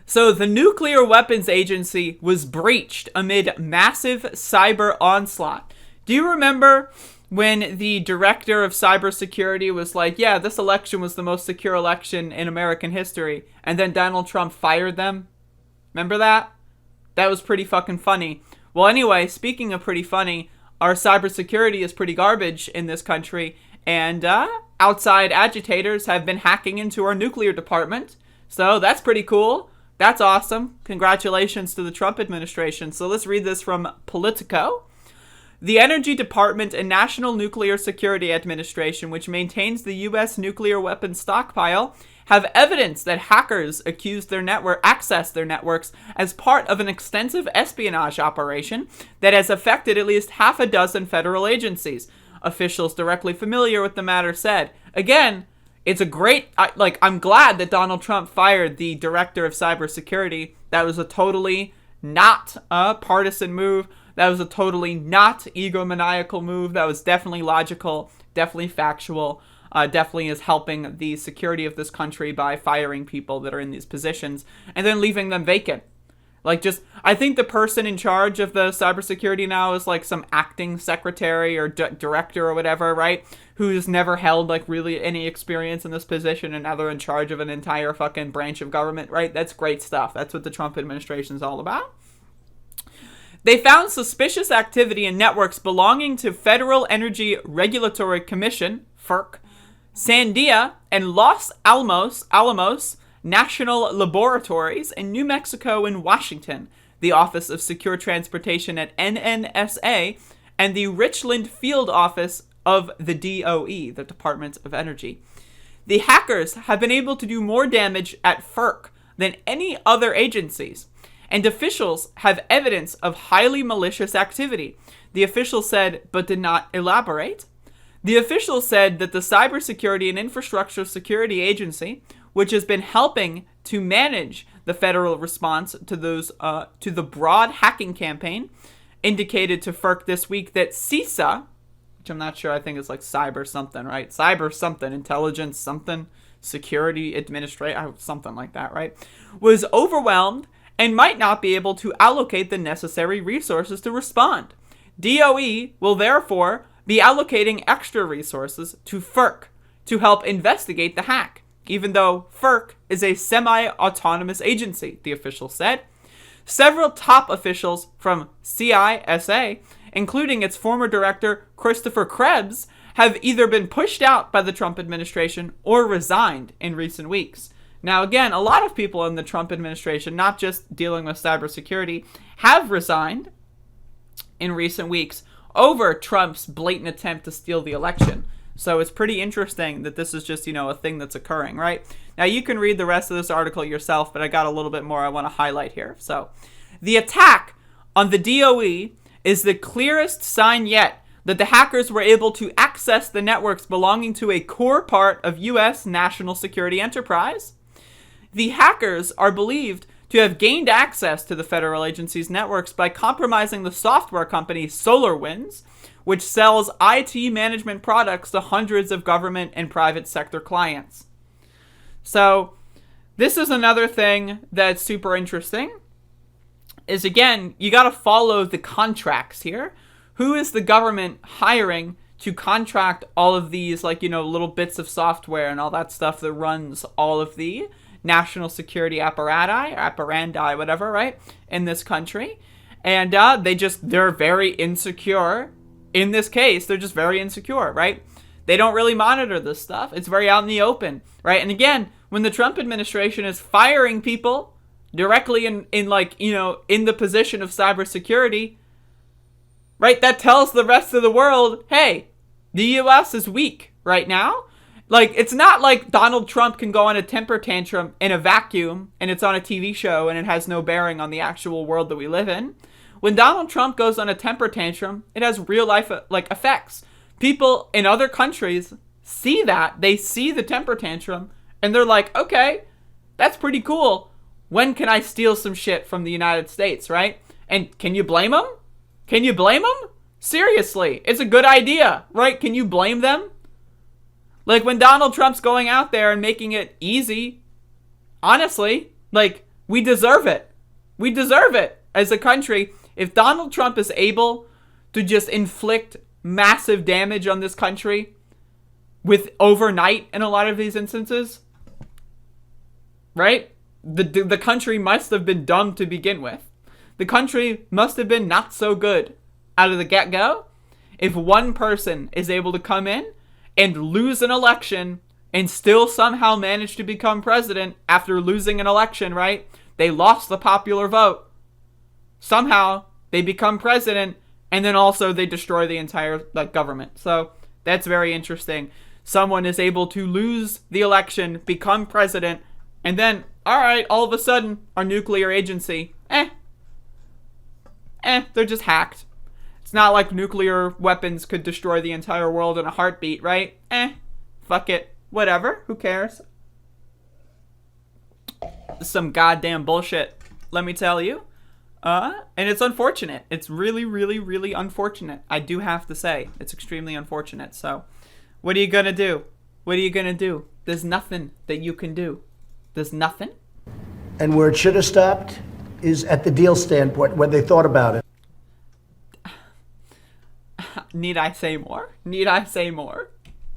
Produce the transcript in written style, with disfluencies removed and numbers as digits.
So the Nuclear Weapons Agency was breached amid massive cyber onslaught. Do you remember when the director of cybersecurity was like, yeah, this election was the most secure election in American history, and then Donald Trump fired them? Remember that? That was pretty fucking funny. Well, anyway, speaking of pretty funny, our cybersecurity is pretty garbage in this country, and outside agitators have been hacking into our nuclear department. So that's pretty cool. That's awesome. Congratulations to the Trump administration. So let's read this from Politico. The Energy Department and National Nuclear Security Administration, which maintains the U.S. nuclear weapons stockpile, have evidence that hackers accessed their networks as part of an extensive espionage operation that has affected at least half a dozen federal agencies. Officials directly familiar with the matter said. Again, it's a great, I'm glad that Donald Trump fired the director of cybersecurity. That was a totally not a partisan move. That was a totally not egomaniacal move. That was definitely logical, definitely factual, definitely is helping the security of this country by firing people that are in these positions and then leaving them vacant. I think the person in charge of the cybersecurity now is like some acting secretary or director or whatever, right? Who's never held like really any experience in this position, and now they're in charge of an entire fucking branch of government, right? That's great stuff. That's what the Trump administration is all about. They found suspicious activity in networks belonging to Federal Energy Regulatory Commission, FERC, Sandia, and Los Alamos National Laboratories in New Mexico and Washington, the Office of Secure Transportation at NNSA, and the Richland Field Office of the DOE, the Department of Energy. The hackers have been able to do more damage at FERC than any other agencies, and officials have evidence of highly malicious activity, the official said, but did not elaborate. The official said that the Cybersecurity and Infrastructure Security Agency, which has been helping to manage the federal response to the broad hacking campaign, indicated to FERC this week that CISA, which I'm not sure, I think it's like cyber something, right? Cyber something, intelligence something, security administrator, something like that, right? Was overwhelmed and might not be able to allocate the necessary resources to respond. DOE will therefore be allocating extra resources to FERC to help investigate the hack, even though FERC is a semi-autonomous agency, the official said. Several top officials from CISA, including its former director Christopher Krebs, have either been pushed out by the Trump administration or resigned in recent weeks. Now, again, a lot of people in the Trump administration, not just dealing with cybersecurity, have resigned in recent weeks over Trump's blatant attempt to steal the election. So it's pretty interesting that this is just, a thing that's occurring, right? Now, you can read the rest of this article yourself, but I got a little bit more I want to highlight here. So, the attack on the DOE is the clearest sign yet that the hackers were able to access the networks belonging to a core part of U.S. national security enterprise. The hackers are believed to have gained access to the federal agency's networks by compromising the software company SolarWinds, which sells IT management products to hundreds of government and private sector clients. So, this is another thing that's super interesting, is again, you got to follow the contracts here. Who is the government hiring to contract all of these, little bits of software and all that stuff that runs all of the national security apparandi, whatever, right, in this country? And they're very insecure. In this case, they're just very insecure, right? They don't really monitor this stuff. It's very out in the open, right? And again, when the Trump administration is firing people directly in the position of cybersecurity, right, that tells the rest of the world, hey, the U.S. is weak right now. It's not like Donald Trump can go on a temper tantrum in a vacuum and it's on a TV show and it has no bearing on the actual world that we live in. When Donald Trump goes on a temper tantrum, it has real life effects. People in other countries see that. They see the temper tantrum and they're like, okay, that's pretty cool. When can I steal some shit from the United States, right? And can you blame them? Can you blame them? Seriously, it's a good idea, right? Can you blame them? When Donald Trump's going out there and making it easy, honestly, We deserve it. We deserve it as a country. If Donald Trump is able to just inflict massive damage on this country with overnight in a lot of these instances, right? The country must have been dumb to begin with. The country must have been not so good out of the get-go. If one person is able to come in and lose an election and still somehow manage to become president after losing an election, right? They lost the popular vote. Somehow they become president, and then also they destroy the entire government. So that's very interesting. Someone is able to lose the election, become president, and then, all right, all of a sudden, our nuclear agency, they're just hacked. It's not like nuclear weapons could destroy the entire world in a heartbeat, right? Fuck it. Whatever. Who cares? Some goddamn bullshit, let me tell you. And it's unfortunate. It's really, really, really unfortunate. I do have to say. It's extremely unfortunate. So, what are you gonna do? What are you gonna do? There's nothing that you can do. There's nothing. And where it should have stopped is at the deal standpoint, when they thought about it. Need I say more? Need I say more?